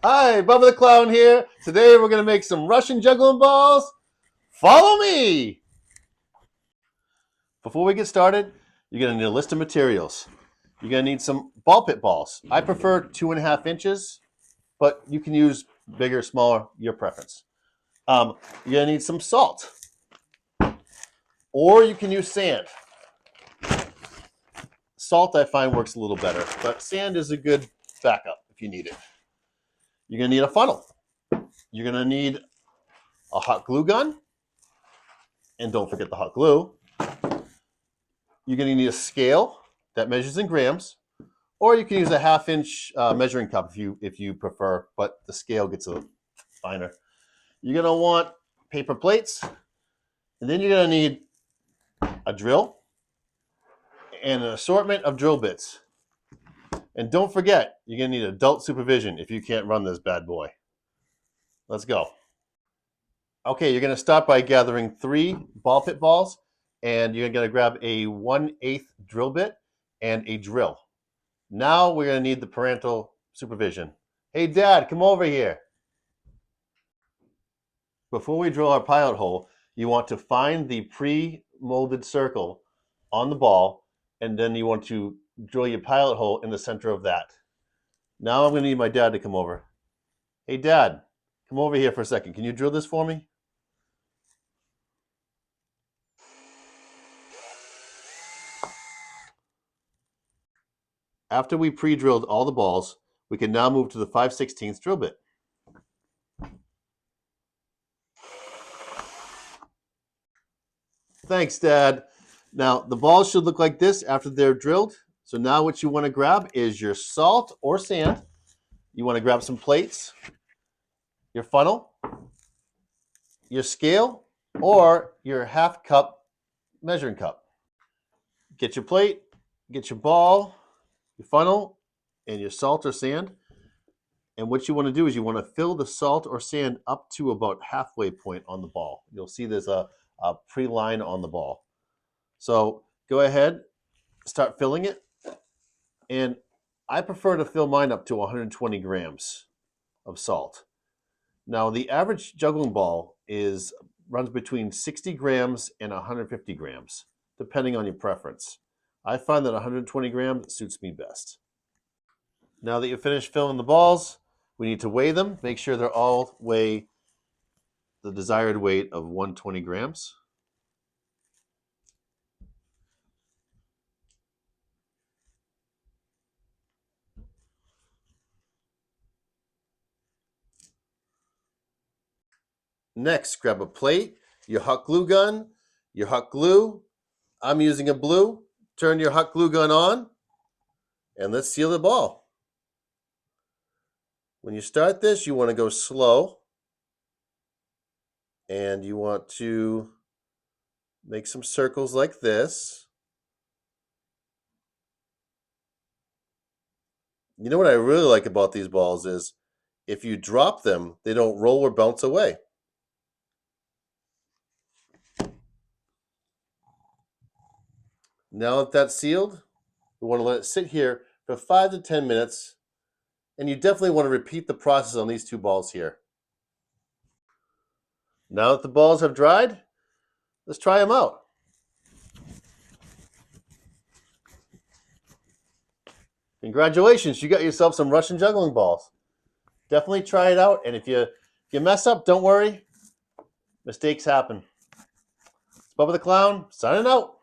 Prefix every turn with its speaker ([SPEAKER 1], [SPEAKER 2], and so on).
[SPEAKER 1] Hi, Bubba the Clown here. Today we're going to make some Russian juggling balls. Follow me! Before we get started, you're going to need a list of materials. You're going to need some ball pit balls. I prefer 2.5 inches, but you can use bigger, smaller, your preference. You're going to need some salt, or you can use sand. Salt I find works a little better, but sand is a good backup if you need it. You're going to need a funnel. You're going to need a hot glue gun, and don't forget the hot glue. You're going to need a scale that measures in grams, or you can use a 1/2 inch measuring cup if you prefer, but the scale gets a little finer. You're going to want paper plates, and then you're going to need a drill and an assortment of drill bits. And don't forget, you're going to need adult supervision if you can't run this bad boy. Let's go. Okay, you're going to start by gathering 3 ball pit balls, and you're going to grab a 1/8 drill bit and a drill. Now we're going to need the parental supervision. Hey, Dad, come over here. Before we drill our pilot hole, you want to find the pre-molded circle on the ball, and then you want to drill your pilot hole in the center of that. Now I'm going to need my dad to come over. Hey, Dad, come over here for a second. Can you drill this for me? After we pre-drilled all the balls, we can now move to the 5/16 drill bit. Thanks, Dad. Now, the balls should look like this after they're drilled. So now what you want to grab is your salt or sand. You want to grab some plates, your funnel, your scale, or your 1/2 cup measuring cup. Get your plate, get your ball, your funnel, and your salt or sand. And what you want to do is you want to fill the salt or sand up to about halfway point on the ball. You'll see there's a pre-line on the ball. So go ahead, start filling it. And I prefer to fill mine up to 120 grams of salt. Now, the average juggling ball runs between 60 grams and 150 grams, depending on your preference. I find that 120 grams suits me best. Now that you've finished filling the balls, we need to weigh them. Make sure they're all weigh the desired weight of 120 grams. Next, grab a plate, your hot glue gun, your hot glue. I'm using a blue. Turn your hot glue gun on, and let's seal the ball. When you start this, you want to go slow, and you want to make some circles like this. You know what I really like about these balls is if you drop them, they don't roll or bounce away. Now that that's sealed, we want to let it sit here for 5 to 10 minutes, and you definitely want to repeat the process on these 2 balls here. Now that the balls have dried, let's try them out. Congratulations, you got yourself some Russian juggling balls. Definitely try it out, and if you mess up, don't worry. Mistakes happen. It's Bubba the Clown, signing out.